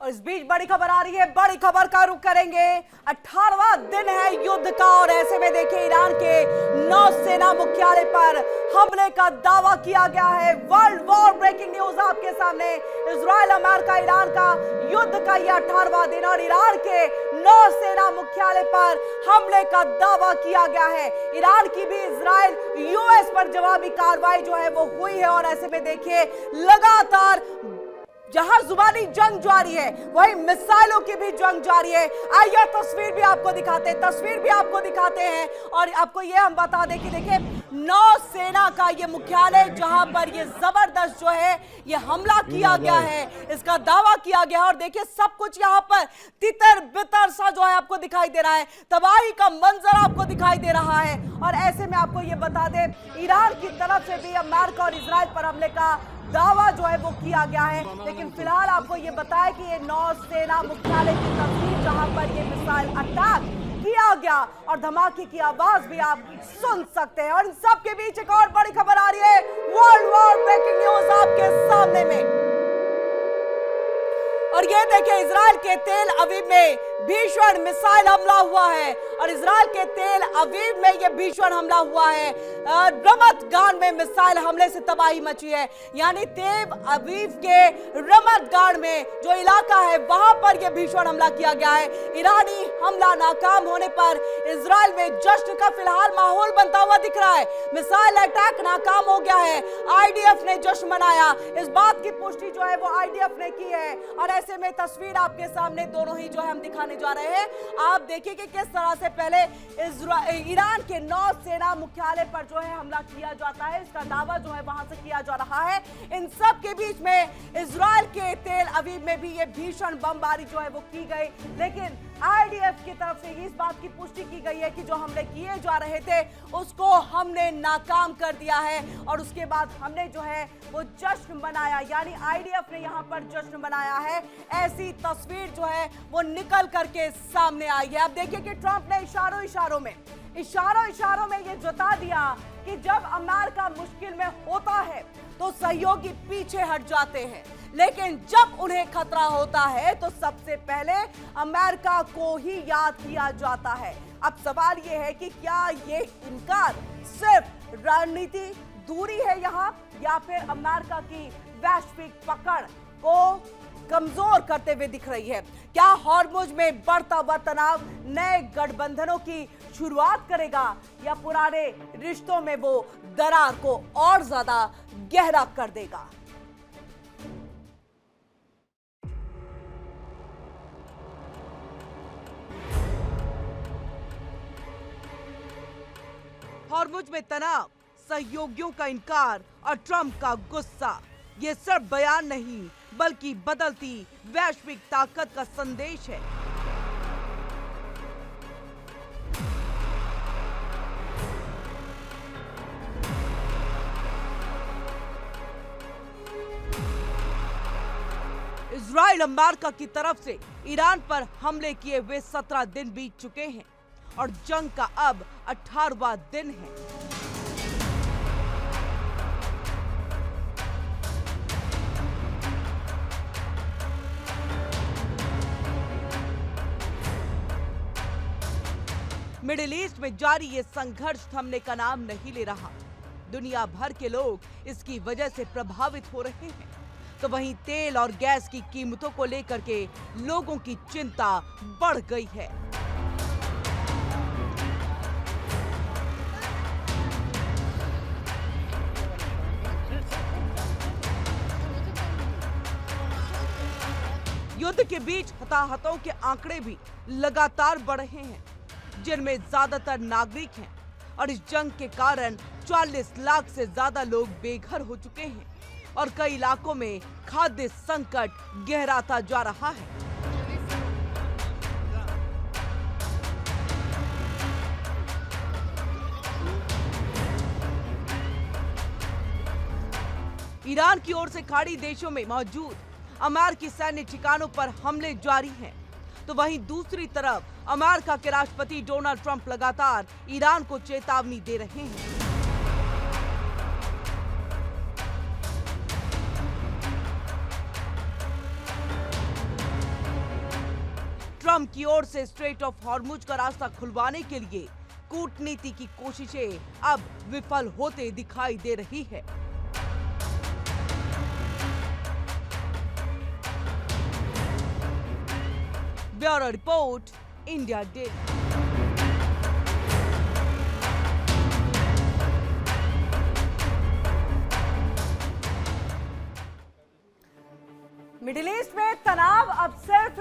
और इस बीच बड़ी खबर आ रही है, बड़ी खबर का रुख करेंगे। 18वां दिन है युद्ध का और ऐसे में देखिए ईरान के नौसेना मुख्यालय पर हमले का दावा किया गया है। वर्ल्ड वॉर ब्रेकिंग न्यूज आपके सामने। इजराइल अमेरिका ईरान का युद्ध का यह 18वां दिन और ईरान के नौसेना मुख्यालय पर हमले का दावा किया गया है। ईरान की भी इजराइल यूएस पर जवाबी कार्रवाई जो है वो हुई है और ऐसे में देखिए लगातार जहां जुबानी जंग जारी है वहीं मिसाइलों की भी जंग जारी है। आइए तस्वीर भी आपको दिखाते हैं और आपको ये हम बता दें कि देखिए नौसेना का ये मुख्यालय जहां पर ये जबरदस्त जो है ये हमला किया गया है, इसका दावा किया गया है और देखिए सब कुछ यहां पर तितर बितर सा जो है आपको दिखाई दे रहा है, तबाही का मंजर आपको दिखाई दे रहा है। और ऐसे में आपको ये बता दें ईरान की तरफ से भी अमेरिका और इजराइल पर हमले का दावा जो है वो किया गया है, लेकिन फिलहाल आपको ये बताया कि ये नौसेना मुख्यालय की तस्वीर जहां पर ये मिसाइल अटैक किया गया और धमाके की आवाज भी आप सुन सकते हैं। और इन सब के बीच एक और बड़ी खबर आ रही है, वर्ल्ड वॉर ब्रेकिंग न्यूज आपके सामने में। और ये देखिए इजराइल के तेल अवीव में भीषण मिसाइल हमला हुआ है और इजराइल के तेल अवीव में ये भीषण हमला हुआ है। रमत गान में मिसाइल हमले से तबाही मची है, यानी तेल अवीव के रमत गान में जो इलाका है वहां पर यह भीषण हमला किया गया है। ईरानी हमला नाकाम होने पर इजराइल में जश्न का फिलहाल माहौल बनता हुआ दिख रहा है। मिसाइल अटैक नाकाम हो गया है, आईडीएफ ने जश्न मनाया। इस बात की पुष्टि जो है वो आईडीएफ ने की है और ऐसे में तस्वीर आपके सामने दोनों ही जो है हम दिखाने जा रहे हैं। आप देखिए कि किस तरह से पहले ईरान के नौसेना मुख्यालय पर जो है हमला किया जाता है, इसका दावा जो है वहां से किया जा रहा है। इन सब के बीच में इजराइल के तेल अवीव में भी ये भीषण बमबारी जो है वो की गई, लेकिन आईडीएफ की तरफ से इस बात की पुष्टि की गई है कि जो हमले किए जा रहे थे उसको हमने नाकाम कर दिया है और उसके बाद हमने जो है वो जश्न मनाया, यानी आईडीएफ ने यहां पर जश्न मनाया है। ऐसी तस्वीर जो है वो निकल करके सामने आई है। अब देखिए कि ट्रंप ने इशारों में ये जता दिया कि जब अमेरिका मुश्किल में होता है तो सहयोगी पीछे हट जाते हैं, लेकिन जब उन्हें खतरा होता है तो सबसे पहले अमेरिका को ही याद किया जाता है। अब सवाल यह है कि क्या ये इनकार सिर्फ रणनीति दूरी है यहाँ या फिर अमेरिका की वैश्विक पकड़ को कमजोर करते हुए दिख रही है? क्या हॉर्मुज में बढ़ता हुआ तनाव नए गठबंधनों की शुरुआत करेगा या पुराने रिश्तों में वो दरार को और ज्यादा गहरा कर देगा? हॉर्मुज में तनाव, सहयोगियों का इनकार और ट्रंप का गुस्सा, ये सिर्फ बयान नहीं बल्कि बदलती वैश्विक ताकत का संदेश है। इजराइल अमेरिका की तरफ से ईरान पर हमले किए हुए 17 दिन बीत चुके हैं और जंग का अब 18वां दिन है। मिडिल ईस्ट में जारी ये संघर्ष थमने का नाम नहीं ले रहा। दुनिया भर के लोग इसकी वजह से प्रभावित हो रहे हैं, तो वहीं तेल और गैस की कीमतों को लेकर के लोगों की चिंता बढ़ गई है। युद्ध के बीच हताहतों के आंकड़े भी लगातार बढ़ रहे हैं, जिनमें ज्यादातर नागरिक हैं और इस जंग के कारण 40 लाख से ज्यादा लोग बेघर हो चुके हैं और कई इलाकों में खाद्य संकट गहराता जा रहा है। ईरान की ओर से खाड़ी देशों में मौजूद अमेरिकी सैन्य ठिकानों पर हमले जारी हैं, तो वहीं दूसरी तरफ अमेरिका के राष्ट्रपति डोनाल्ड ट्रंप लगातार ईरान को चेतावनी दे रहे हैं। ट्रंप की ओर से स्ट्रेट ऑफ हॉर्मुज का रास्ता खुलवाने के लिए कूटनीति की कोशिशें अब विफल होते दिखाई दे रही है। Bureau report, India daily. Middle east में तनाव अब सिर्फ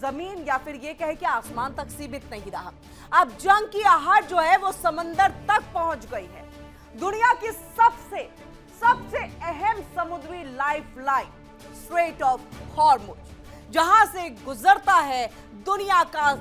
जमीन या फिर ये कहे कि आसमान तक सीमित नहीं रहा। अब जंग की आहट जो है वो समंदर तक पहुंच गई है। दुनिया की सबसे अहम समुद्री लाइफलाइन स्ट्रेट ऑफ हॉर्मुज, जहां से गुजरता है दुनिया का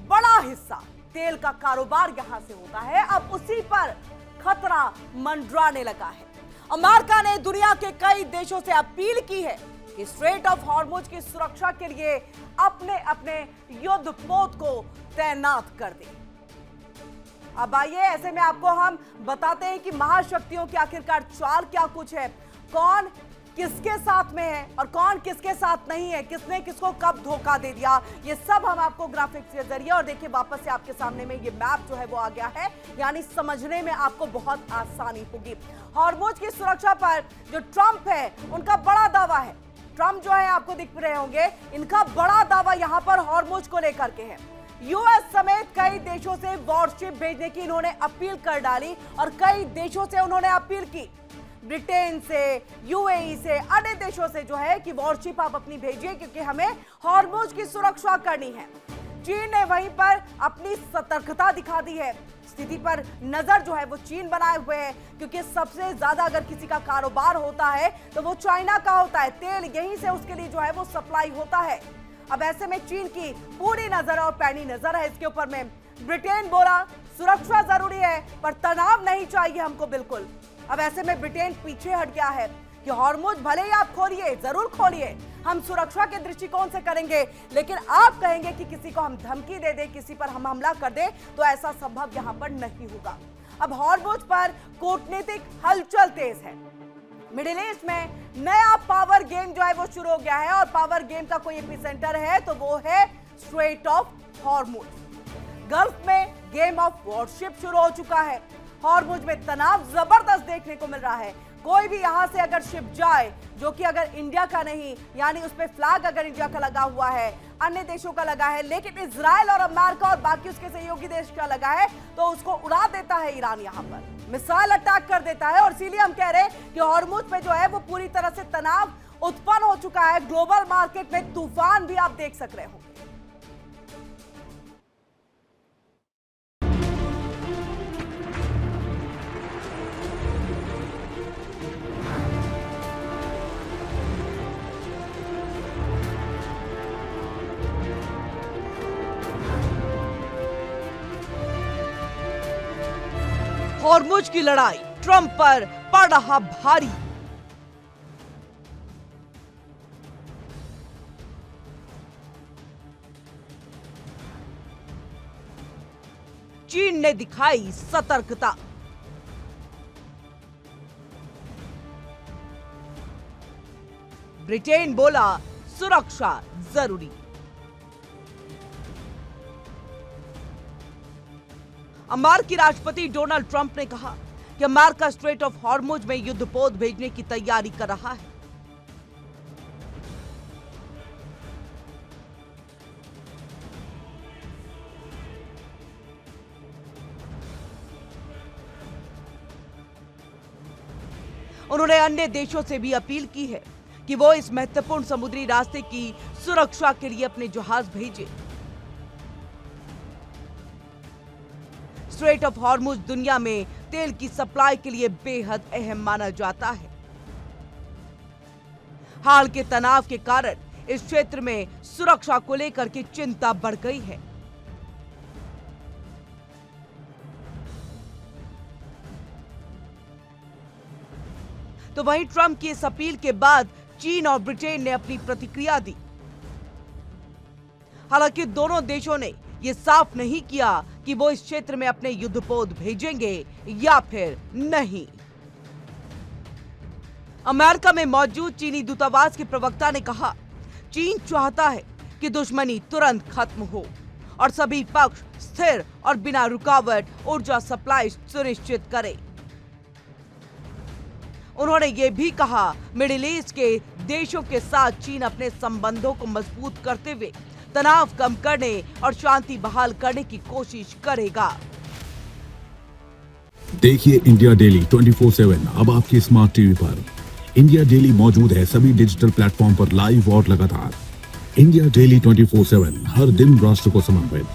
बड़ा हिस्सा, तेल का कारोबार यहां से होता है, अब उसी पर खतरा मंडराने लगा है। अमेरिका ने दुनिया के कई देशों से अपील की है कि स्ट्रेट ऑफ हॉर्मुज की सुरक्षा के लिए अपने अपने युद्धपोत को तैनात कर दें। अब आइए ऐसे में आपको हम बताते हैं कि महाशक्तियों की आखिरकार चाल क्या कुछ है, कौन किसके साथ में है और कौन किसके साथ नहीं है, किसने किसको कब धोखा दे दिया, ये सब हम आपको ग्राफिक्स के जरिए, और देखिए वापस से आपके सामने में ये मैप जो है वो आ गया है, यानी समझने में आपको बहुत आसानी होगी। हॉर्मुज की सुरक्षा पर जो ट्रंप है उनका बड़ा दावा है। ट्रंप जो है आपको दिख रहे होंगे, इनका बड़ा दावा यहां पर हॉर्मुज को लेकर के है। यूएस समेत कई देशों से वॉरशिप भेजने की इन्होंने अपील कर डाली और कई देशों से उन्होंने अपील की, ब्रिटेन से, यूएई से, अन्य देशों से जो है कि वॉरशिप आप अपनी भेजिए क्योंकि हमें हॉर्मुज की सुरक्षा करनी है। चीन ने वहीं पर अपनी सतर्कता दिखा दी है, स्थिति पर नजर जो है वो चीन बनाए हुए है, क्योंकि सबसे ज्यादा अगर किसी का कारोबार होता है तो वो चाइना का होता है, तेल यहीं से उसके लिए जो है वो सप्लाई होता है। अब ऐसे में चीन की पूरी नजर और पैनी नजर है इसके ऊपर में। ब्रिटेन बोला सुरक्षा जरूरी है पर तनाव नहीं चाहिए हमको बिल्कुल। अब ऐसे में ब्रिटेन पीछे हट गया है कि हॉर्मुज भले ही आप खोलिए, जरूर खोलिए, हम सुरक्षा के दृष्टिकोण से करेंगे, लेकिन आप कहेंगे कि किसी को हम धमकी दे दें, किसी पर हम हमला कर दें, तो ऐसा संभव यहां पर नहीं होगा। अब हॉर्मुज पर कूटनीतिक हलचल तेज है। मिडिल ईस्ट में नया पावर गेम जो है वो शुरू हो गया है और पावर गेम का कोई एपिसेंटर है तो वो है स्ट्रेट ऑफ हॉर्मुज। गल्फ में गेम ऑफ वॉरशिप शुरू हो चुका है। हॉर्मुज में तनाव जबरदस्त देखने को मिल रहा है। कोई भी यहां से अगर शिप जाए जो कि अगर इंडिया का नहीं, यानी उस पे फ्लैग अगर इंडिया का लगा हुआ है, अन्य देशों का लगा है, लेकिन इजराइल और अमेरिका और बाकी उसके सहयोगी देश का लगा है, तो उसको उड़ा देता है ईरान, यहां पर मिसाइल अटैक कर देता है। और इसीलिए हम कह रहे हैं कि हॉर्मुज पे जो है वो पूरी तरह से तनाव उत्पन्न हो चुका है। ग्लोबल मार्केट में तूफान भी आप देख सक रहे हो। हॉर्मुज की लड़ाई ट्रंप पर पड़ रहा भारी। चीन ने दिखाई सतर्कता। ब्रिटेन बोला सुरक्षा जरूरी। अमेरिकी राष्ट्रपति डोनाल्ड ट्रंप ने कहा कि अमेरिका स्ट्रेट ऑफ हॉर्मुज में युद्धपोत भेजने की तैयारी कर रहा है। उन्होंने अन्य देशों से भी अपील की है कि वो इस महत्वपूर्ण समुद्री रास्ते की सुरक्षा के लिए अपने जहाज भेजें। स्ट्रेट ऑफ हॉर्मुज दुनिया में तेल की सप्लाई के लिए बेहद अहम माना जाता है। हाल के तनाव के कारण इस क्षेत्र में सुरक्षा को लेकर के चिंता बढ़ गई है। तो वहीं ट्रंप की इस अपील के बाद चीन और ब्रिटेन ने अपनी प्रतिक्रिया दी। हालांकि दोनों देशों ने यह साफ नहीं किया कि वो इस क्षेत्र में अपने युद्धपोत भेजेंगे या फिर नहीं। अमेरिका में मौजूद चीनी दूतावास के प्रवक्ता ने कहा, चीन चाहता है कि दुश्मनी तुरंत खत्म हो और सभी पक्ष स्थिर और बिना रुकावट ऊर्जा सप्लाई सुनिश्चित करें। उन्होंने ये भी कहा, मिडिल ईस्ट के देशों के साथ चीन अपने संबंधों को मजबूत करते हुए तनाव कम करने और शांति बहाल करने की कोशिश करेगा। देखिए इंडिया डेली 24/7 अब आपके स्मार्ट टीवी पर। इंडिया डेली मौजूद है सभी डिजिटल प्लेटफॉर्म पर लाइव और लगातार। इंडिया डेली 24/7 हर दिन राष्ट्र को समर्पित।